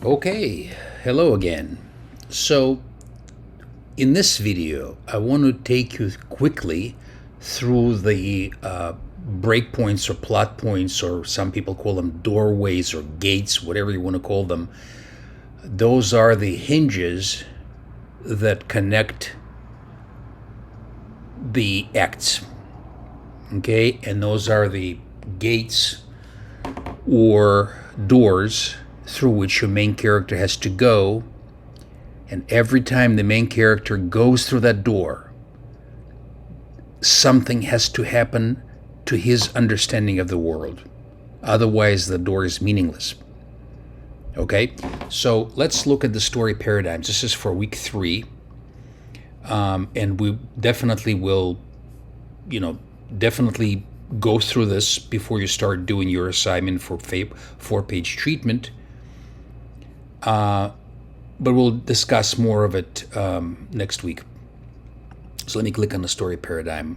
Okay, hello again. So, in this video, I want to take you quickly through the breakpoints or plot points, or some people call them doorways or gates, whatever you want to call them. Those are the hinges that connect the acts, okay? And those are the gates or doors through which your main character has to go. And every time the main character goes through that door, something has to happen to his understanding of the world. Otherwise, the door is meaningless. Okay? So let's look at the story paradigms. This is for week 3. And we definitely will, definitely go through this before you start doing your assignment for 4-page treatment. But we'll discuss more of it next week. So let me click on the story paradigm.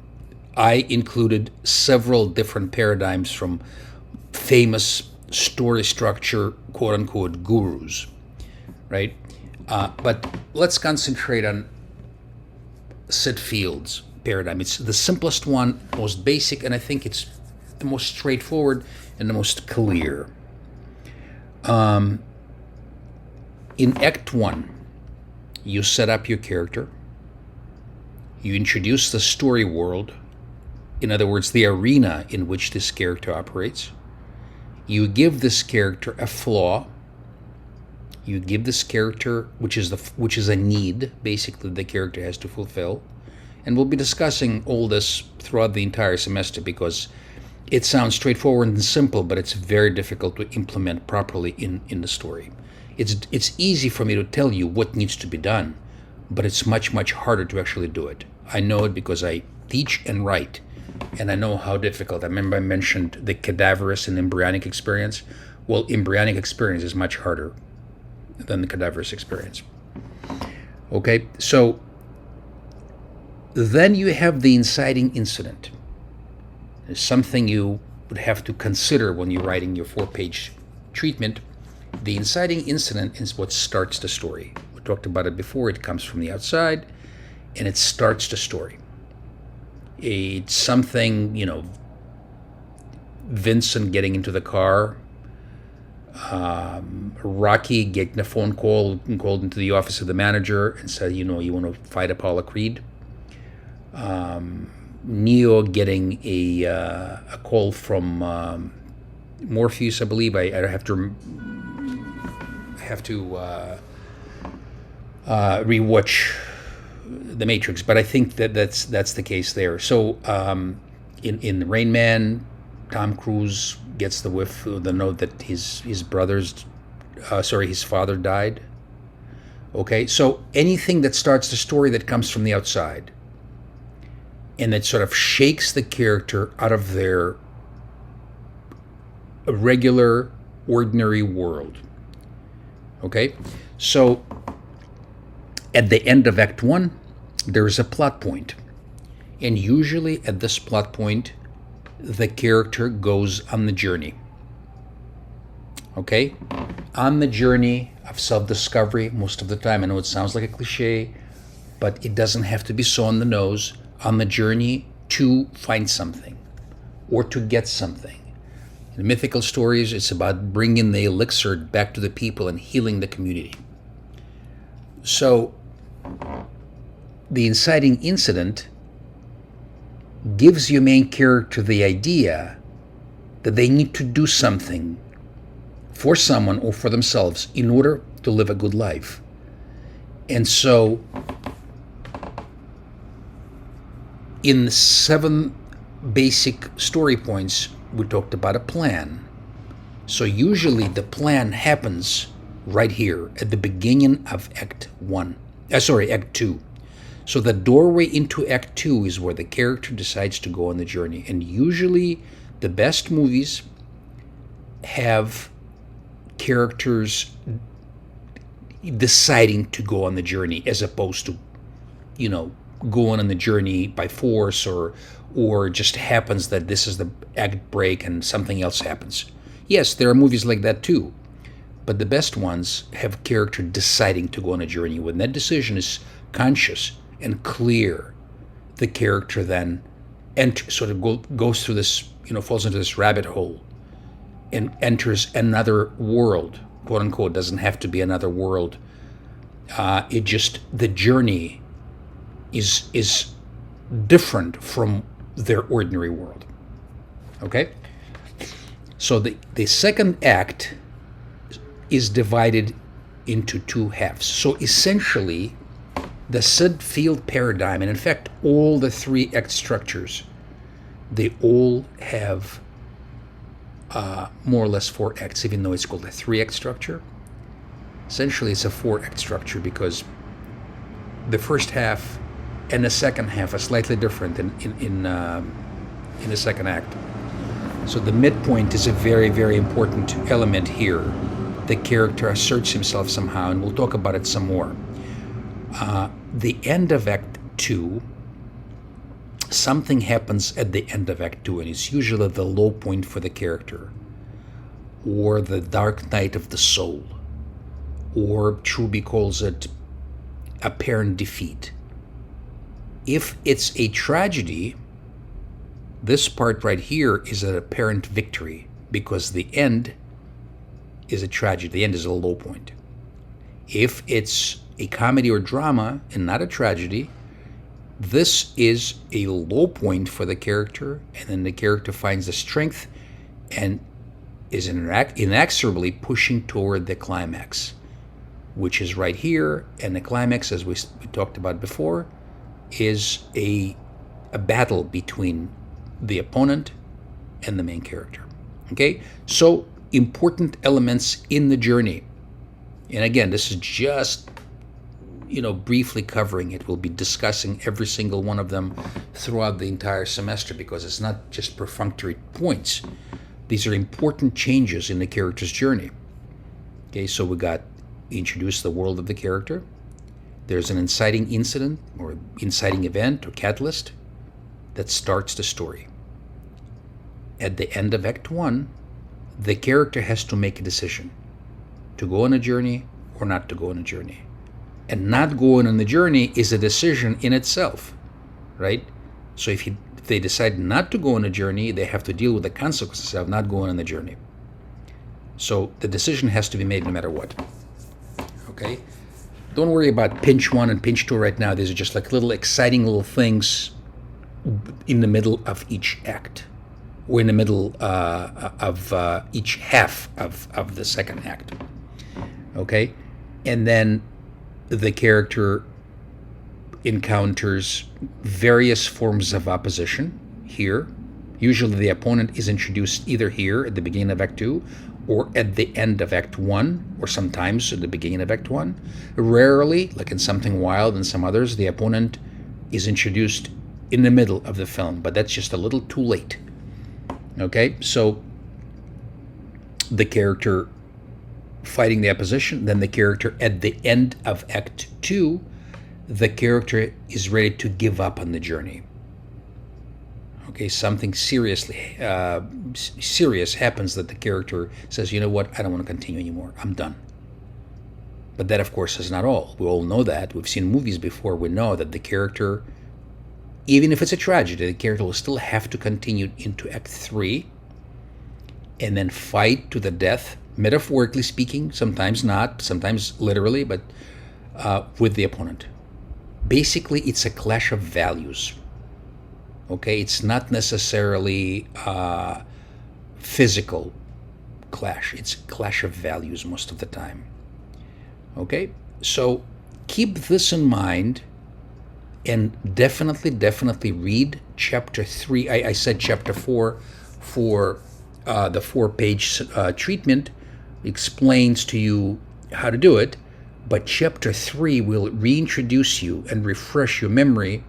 I included several different paradigms from famous story structure, quote unquote, gurus, right? But let's concentrate on Sid Field's paradigm. It's the simplest one, most basic, and I think it's the most straightforward and the most clear. In Act 1, you set up your character. You introduce the story world, in other words, the arena in which this character operates. You give this character a flaw. You give this character, which is a need, basically, the character has to fulfill. And we'll be discussing all this throughout the entire semester because it sounds straightforward and simple, but it's very difficult to implement properly in the story. It's easy for me to tell you what needs to be done, but it's much, much harder to actually do it. I know it because I teach and write, and I know how difficult. I remember I mentioned the cadaverous and embryonic experience. Well, embryonic experience is much harder than the cadaverous experience. Okay, so then you have the inciting incident. It's something you would have to consider when you're writing your 4-page treatment. The inciting incident is what starts the story. We talked about it before. It comes from the outside, and it starts the story. It's something, Vincent getting into the car, Rocky getting a phone call and called into the office of the manager and said, you want to fight Apollo Creed. Neo getting a call from Morpheus, I believe. I have to rewatch The Matrix, but I think that's the case there. So in Rain Man, Tom Cruise gets the note that his father died. Okay, so anything that starts the story that comes from the outside and that sort of shakes the character out of their regular, ordinary world. Okay, so at the end of Act 1, there's a plot point. And usually at this plot point, the character goes on the journey. Okay? On the journey of self-discovery, most of the time. I know it sounds like a cliche, but it doesn't have to be so on the nose. On the journey to find something or to get something. In mythical stories, it's about bringing the elixir back to the people and healing the community. So, the inciting incident gives your main character the idea that they need to do something for someone or for themselves in order to live a good life. And so, in the 7 basic story points, we talked about a plan. So usually the plan happens right here at the beginning of Act 2. So the doorway into Act 2 is where the character decides to go on the journey. And usually the best movies have characters deciding to go on the journey as opposed to, going on the journey by force or just happens that this is the act break and something else happens. Yes, there are movies like that too. but the best ones have character deciding to go on a journey. When that decision is conscious and clear, the character then goes through this, falls into this rabbit hole and enters another world, quote unquote. Doesn't have to be another world. The journey is different from their ordinary world. Okay? So the second act is divided into two halves. So essentially, the Sid Field paradigm, and in fact, all the three act structures, they all have more or less four acts, even though it's called a three-act structure. Essentially, it's a four-act structure because the first half and the second half are slightly different in the second act. So the midpoint is a very, very important element here. The character asserts himself somehow, and we'll talk about it some more. The end of Act 2, something happens at the end of Act 2, and it's usually the low point for the character, or the dark night of the soul, or Truby calls it apparent defeat. If it's a tragedy, this part right here is an apparent victory, because the end is a tragedy. The end is a low point. If it's a comedy or drama and not a tragedy, this is a low point for the character, and then the character finds the strength and is inexorably pushing toward the climax, which is right here. And the climax, as we talked about before, is a battle between the opponent and the main character. Okay? So, important elements in the journey. And again, this is just, briefly covering it. We'll be discussing every single one of them throughout the entire semester, because it's not just perfunctory points. These are important changes in the character's journey. Okay, so we introduce the world of the character. There's an inciting incident or inciting event or catalyst that starts the story. At the end of Act 1, the character has to make a decision to go on a journey or not to go on a journey. And not going on the journey is a decision in itself, right? So if they decide not to go on a journey, they have to deal with the consequences of not going on the journey. So the decision has to be made no matter what. Okay? Don't worry about pinch 1 and pinch 2 right now. These are just like little exciting little things in the middle of each act, or in the middle of each half of the second act. Okay? And then the character encounters various forms of opposition here. Usually the opponent is introduced either here at the beginning of Act 2 or at the end of Act 1, or sometimes at the beginning of Act 1. Rarely, like in Something Wild and some others, the opponent is introduced in the middle of the film, but that's just a little too late. Okay, so the character fighting the opposition, then the character at the end of Act 2, the character is ready to give up on the journey. Okay, something serious happens that the character says, you know what, I don't want to continue anymore, I'm done. But that, of course, is not all. We all know that. We've seen movies before. We know that the character, even if it's a tragedy, the character will still have to continue into Act 3 and then fight to the death, metaphorically speaking, sometimes not, sometimes literally, but with the opponent. Basically, it's a clash of values. Okay, it's not necessarily physical clash. It's a clash of values most of the time. Okay, so keep this in mind, and definitely read Chapter 3. I said Chapter 4 for the 4-page treatment explains to you how to do it, but Chapter 3 will reintroduce you and refresh your memory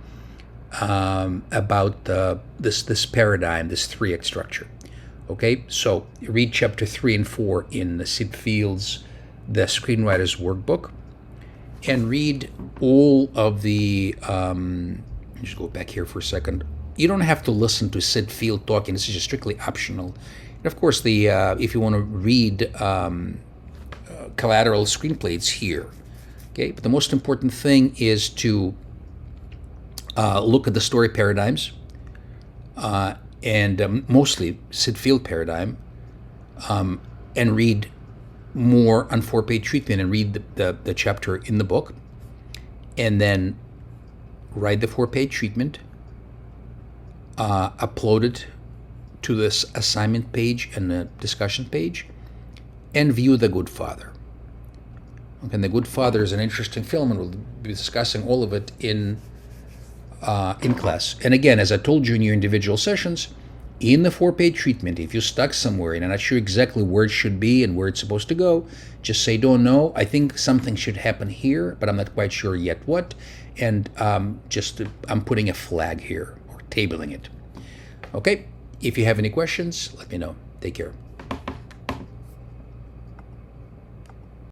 about this paradigm, this 3-act structure. Okay, so read Chapter 3 and 4 in Sid Field's The Screenwriter's Workbook, and read all of the, just go back here for a second. You don't have to listen to Sid Field talking. This is just strictly optional. And of course, if you want to read collateral screenplay. It's here. Okay, but the most important thing is to look at the story paradigms, and mostly Sid Field paradigm, and read more on 4-page treatment, and read the chapter in the book, and then write the 4-page treatment, upload it to this assignment page and the discussion page, and view The Good Father. Okay, and The Good Father is an interesting film, and we'll be discussing all of it in class. And again, as I told you in your individual sessions, in the 4-page treatment, if you're stuck somewhere and I'm not sure exactly where it should be and where it's supposed to go, just say, don't know. I think something should happen here, but I'm not quite sure yet what. And I'm putting a flag here, or tabling it. Okay, if you have any questions, let me know. Take care.